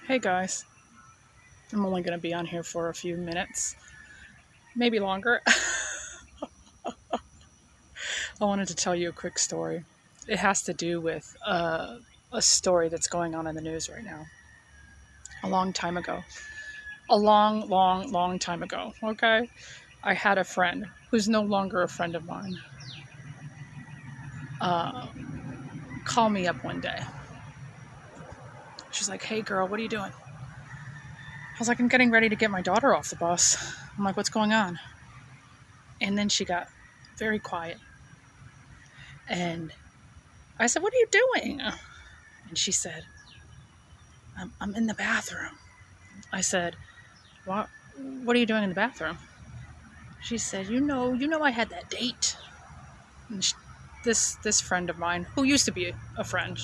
Hey guys, I'm only going to be on here for a few minutes, maybe longer. I wanted to tell you a quick story. It has to do with a story that's going on in the news right now. A long time ago. A long time ago, okay? I had a friend who's no longer a friend of mine uh, call me up one day. She's like, hey girl, what are you doing? I was like, I'm getting ready to get my daughter off the bus. I'm like, what's going on? And then she got very quiet. And I said, what are you doing? And she said, I'm in the bathroom. I said, what are you doing in the bathroom? She said, you know, I had that date. And this friend of mine, who used to be a friend,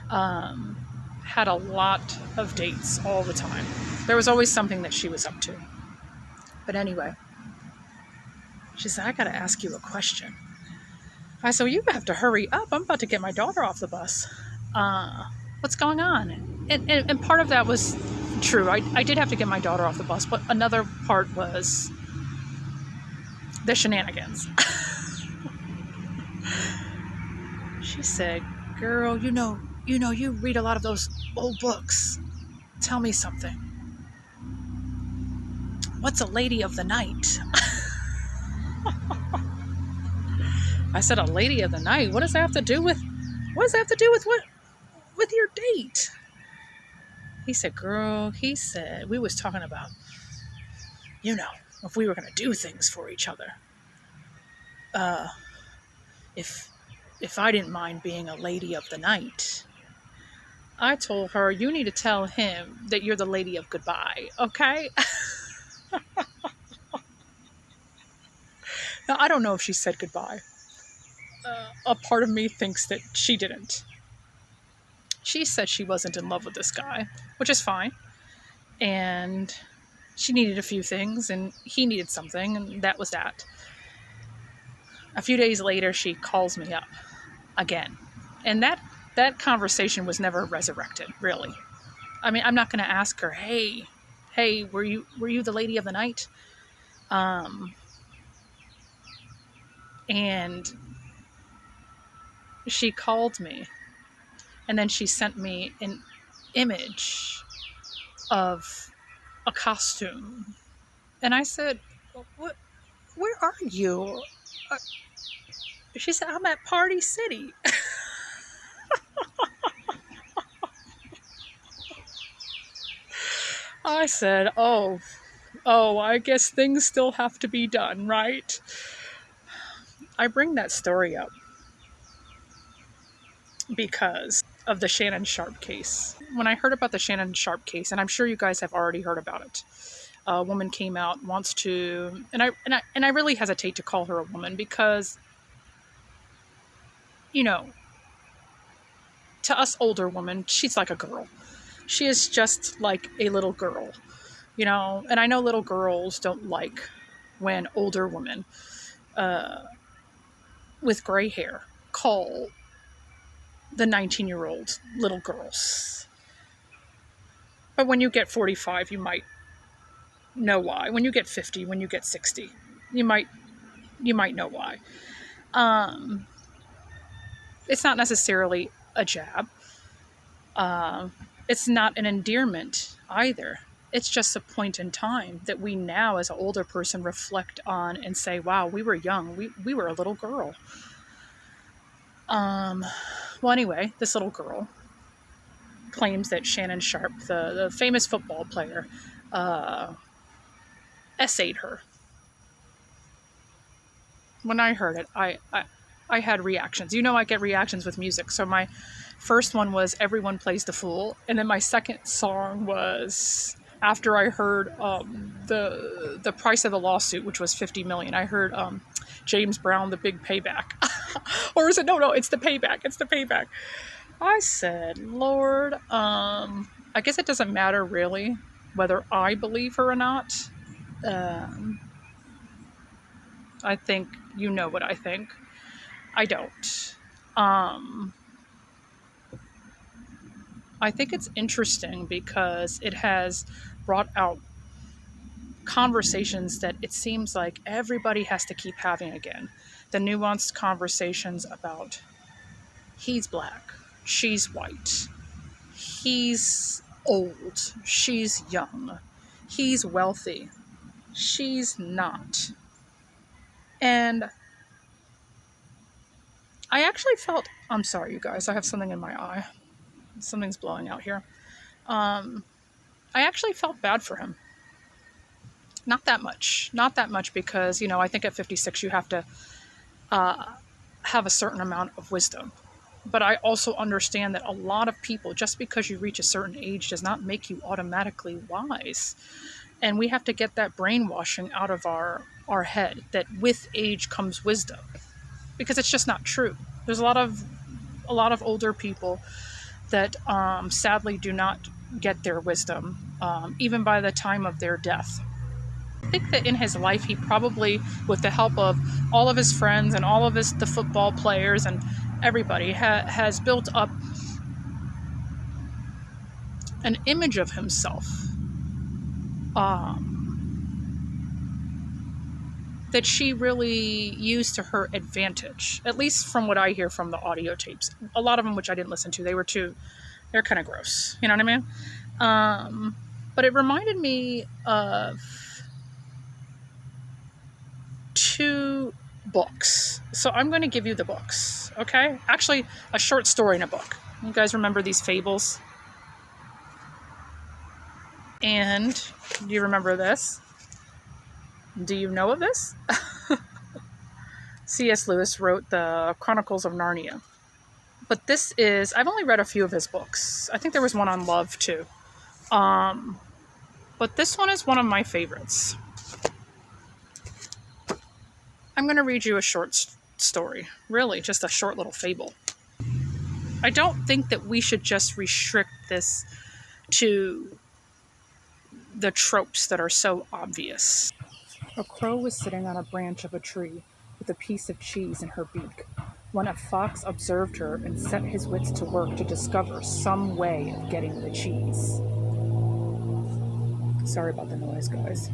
um, had a lot of dates all the time. There was always something that she was up to. But anyway, she said, I got to ask you a question. I said, well, you have to hurry up. I'm about to get my daughter off the bus. What's going on? And part of that was true. I did have to get my daughter off the bus, but another part was the shenanigans. She said, girl, you read a lot of those old books. Tell me something. What's a lady of the night? I said, a lady of the night? What does that have to do with what? With your date? He said, girl, we was talking about, if we were going to do things for each other. If I didn't mind being a lady of the night. I told her, you need to tell him that you're the lady of goodbye, okay? Now, I don't know if she said goodbye. A part of me thinks that she didn't. She said she wasn't in love with this guy, which is fine. And she needed a few things, and he needed something, and that was that. A few days later, she calls me up again. And that conversation was never resurrected, really. I mean, I'm not going to ask her, hey, were you the lady of the night? And she called me, and then she sent me an image of a costume. And I said, what? Where are you? She said, I'm at Party City. I said, oh, I guess things still have to be done, right? I bring that story up because of the Shannon Sharpe case. When I heard about the Shannon Sharpe case, and I'm sure you guys have already heard about it, a woman came out, wants to, and I really hesitate to call her a woman because, to us older women, she's like a girl. She is just like a little girl, and I know little girls don't like when older women with gray hair call the 19-year-old little girls. But when you get 45, you might know why. When you get 50, when you get 60, you might know why. It's not necessarily a jab. It's not an endearment either. It's just a point in time that we now, as an older person, reflect on and say, wow, we were young. We were a little girl. Well, anyway, this little girl claims that Shannon Sharpe, the famous football player, essayed her. When I heard it, I had reactions. I get reactions with music. So my first one was Everyone Plays the Fool. And then my second song was, after I heard the price of the lawsuit, which was $50 million, I heard James Brown, The Big Payback. Or is it? No, it's The Payback. It's The Payback. I said, Lord, I guess it doesn't matter really whether I believe her or not. I think you know what I think. I don't. I I think it's interesting because it has brought out conversations that it seems like everybody has to keep having again. The nuanced conversations about he's black, she's white, he's old, she's young, he's wealthy, she's not. And I actually felt, I'm sorry, you guys, I have something in my eye. Something's blowing out here. I actually felt bad for him. Not that much. Not that much because, I think at 56 you have to have a certain amount of wisdom. But I also understand that a lot of people, just because you reach a certain age, does not make you automatically wise. And we have to get that brainwashing out of our head that with age comes wisdom. Because it's just not true. There's a lot of older people that sadly do not get their wisdom, even by the time of their death. I think that in his life, he probably, with the help of all of his friends and all of the football players and everybody, has built up an image of himself that she really used to her advantage, at least from what I hear from the audio tapes. A lot of them, which I didn't listen to, they're kind of gross. You know what I mean? But it reminded me of 2 books. So I'm going to give you the books, okay? Actually, a short story in a book. You guys remember these fables? And do you remember this? Do you know of this? C.S. Lewis wrote the Chronicles of Narnia. But I've only read a few of his books. I think there was one on love too. But this one is one of my favorites. I'm going to read you a short story. Really, just a short little fable. I don't think that we should just restrict this to the tropes that are so obvious. A crow was sitting on a branch of a tree with a piece of cheese in her beak when a fox observed her and set his wits to work to discover some way of getting the cheese. Sorry about the noise, guys.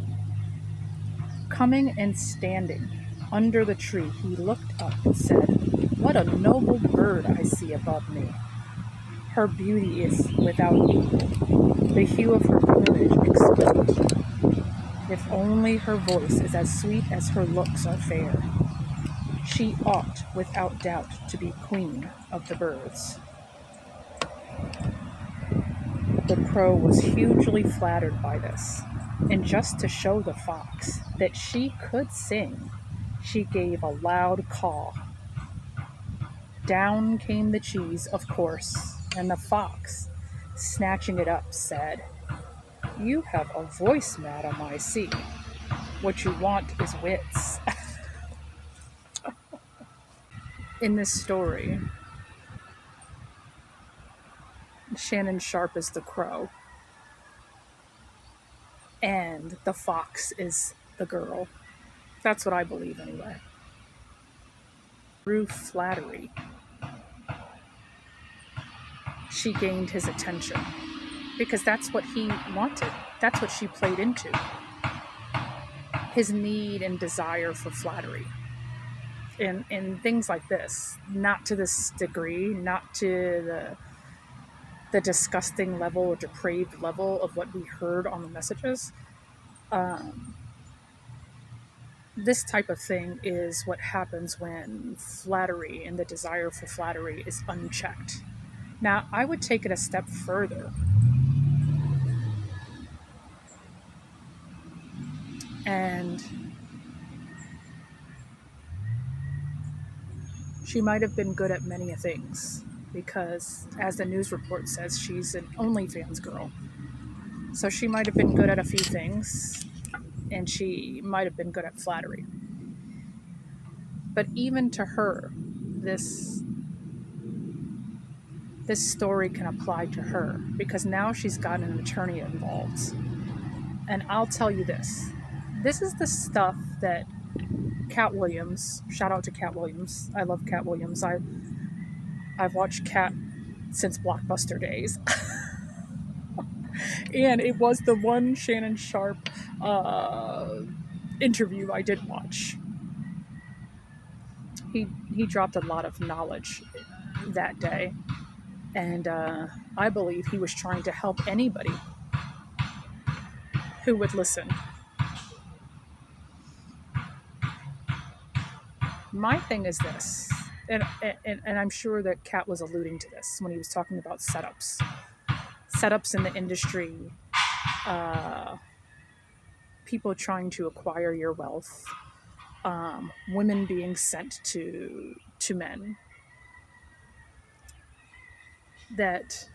Coming and standing under the tree, he looked up and said, "What a noble bird I see above me. Her beauty is without equal, the hue of her plumage exquisite. If only her voice is as sweet as her looks are fair. She ought, without doubt, to be queen of the birds." The crow was hugely flattered by this, and just to show the fox that she could sing, she gave a loud caw. Down came the cheese, of course, and the fox, snatching it up, said, "You have a voice, madam, I see. What you want is wits." In this story, Shannon Sharpe is the crow, and the fox is the girl. That's what I believe, anyway. Through flattery, she gained his attention, because that's what he wanted. That's what she played into. His need and desire for flattery. In things like this, not to this degree, not to the disgusting level or depraved level of what we heard on the messages. This type of thing is what happens when flattery and the desire for flattery is unchecked. Now, I would take it a step further. And she might have been good at many things, because as the news report says, she's an OnlyFans girl. So she might have been good at a few things, and she might have been good at flattery. But even to her, this story can apply to her, because now she's got an attorney involved. And I'll tell you this is the stuff that Cat Williams, shout out to Cat Williams. I love Cat Williams. I've watched Cat since Blockbuster days. And it was the one Shannon Sharpe interview I did watch. He dropped a lot of knowledge that day, and I believe he was trying to help anybody who would listen. My thing is this, and I'm sure that Kat was alluding to this when he was talking about setups in the industry, people trying to acquire your wealth, women being sent to men. That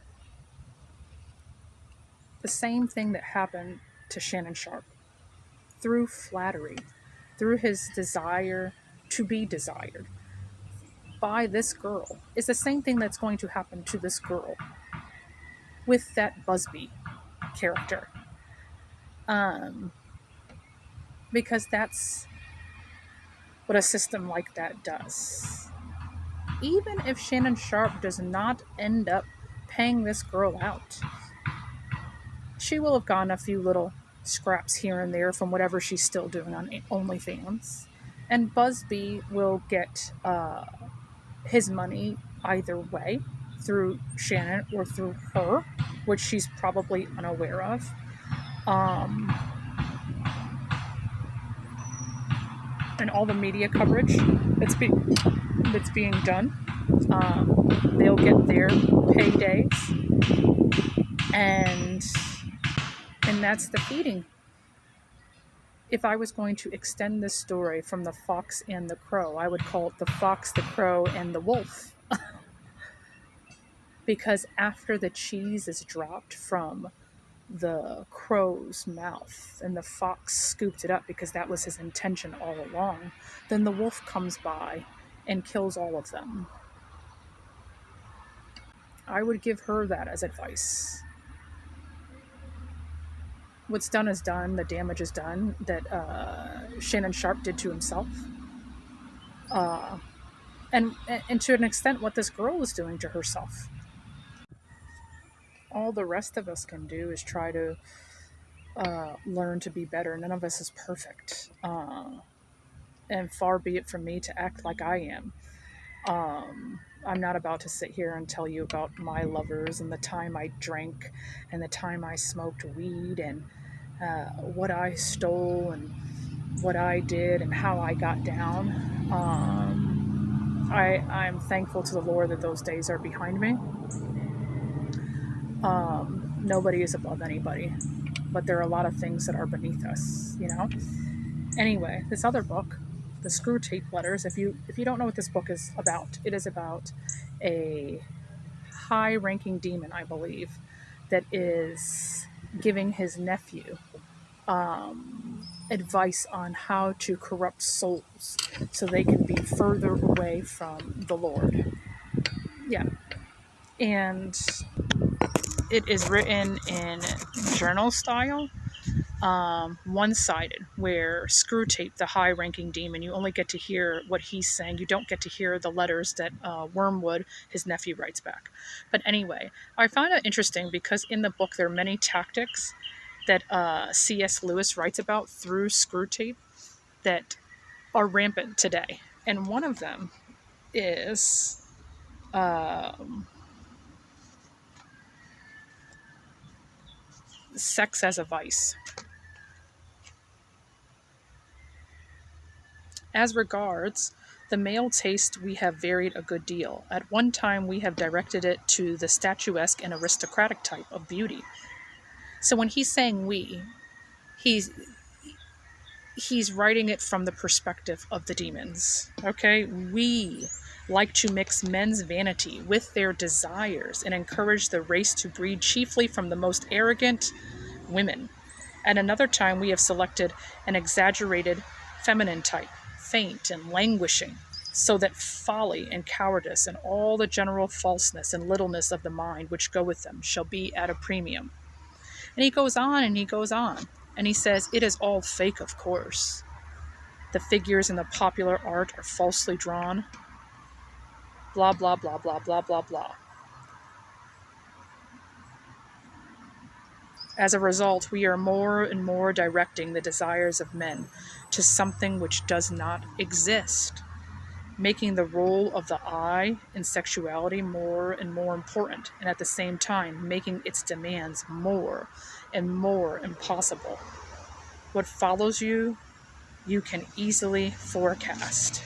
the same thing that happened to Shannon Sharpe through flattery, through his desire to be desired by this girl, is the same thing that's going to happen to this girl with that Busby character. Because that's what a system like that does. Even if Shannon Sharpe does not end up paying this girl out, she will have gotten a few little scraps here and there from whatever she's still doing on OnlyFans. And Busby will get his money either way, through Shannon or through her, which she's probably unaware of. And all the media coverage that's being done, they'll get their paydays, and that's the feeding. If I was going to extend this story from the fox and the crow, I would call it the fox, the crow, and the wolf. Because after the cheese is dropped from the crow's mouth and the fox scooped it up because that was his intention all along, then the wolf comes by and kills all of them. I would give her that as advice. What's done is done, the damage is done, that Shannon Sharpe did to himself. And to an extent, what this girl was doing to herself. All the rest of us can do is try to learn to be better. None of us is perfect. And far be it from me to act like I am. I'm not about to sit here and tell you about my lovers and the time I drank and the time I smoked weed and what I stole and what I did and how I got down. I'm thankful to the Lord that those days are behind me. Nobody is above anybody, but there are a lot of things that are beneath us, you know? Anyway, this other book, The Screw Tape Letters, if you don't know what this book is about, it is about a high-ranking demon, I believe, that is giving his nephew advice on how to corrupt souls so they can be further away from the Lord. Yeah. And it is written in journal style, one-sided, where Screwtape, the high-ranking demon, you only get to hear what he's saying. You don't get to hear the letters that Wormwood, his nephew, writes back. But anyway, I find it interesting because in the book there are many tactics that C.S. Lewis writes about through Screwtape that are rampant today. And one of them is sex as a vice. As regards the male taste, we have varied a good deal. At one time, we have directed it to the statuesque and aristocratic type of beauty. So when he's saying we, he's writing it from the perspective of the demons. Okay? We like to mix men's vanity with their desires and encourage the race to breed chiefly from the most arrogant women. At another time, we have selected an exaggerated feminine type, faint and languishing, so that folly and cowardice and all the general falseness and littleness of the mind which go with them shall be at a premium. And he goes on and he goes on. And he says, it is all fake, of course. The figures in the popular art are falsely drawn. Blah, blah, blah, blah, blah, blah, blah. As a result, we are more and more directing the desires of men to something which does not exist, making the role of the I in sexuality more and more important, and at the same time making its demands more and more impossible. What follows you can easily forecast.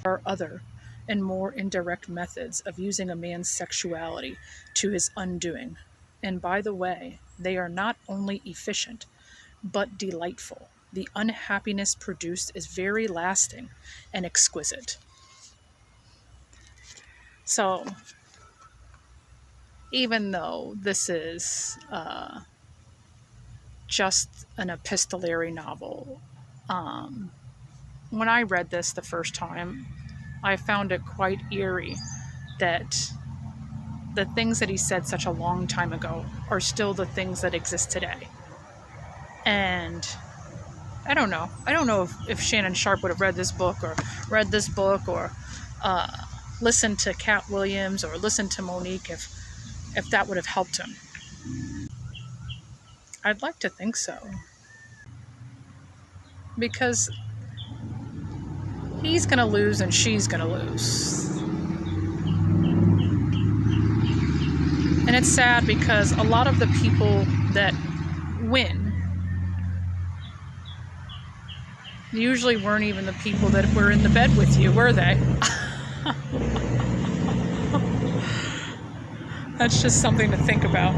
There are other and more indirect methods of using a man's sexuality to his undoing. And by the way, they are not only efficient, but delightful. The unhappiness produced is very lasting and exquisite. So, even though this is just an epistolary novel, when I read this the first time, I found it quite eerie that the things that he said such a long time ago are still the things that exist today. And I don't know. I don't know if Shannon Sharpe would have read this book or listened to Cat Williams or listened to Monique if that would have helped him. I'd like to think so. Because he's going to lose and she's going to lose. And it's sad because a lot of the people that win usually weren't even the people that were in the bed with you, were they? That's just something to think about.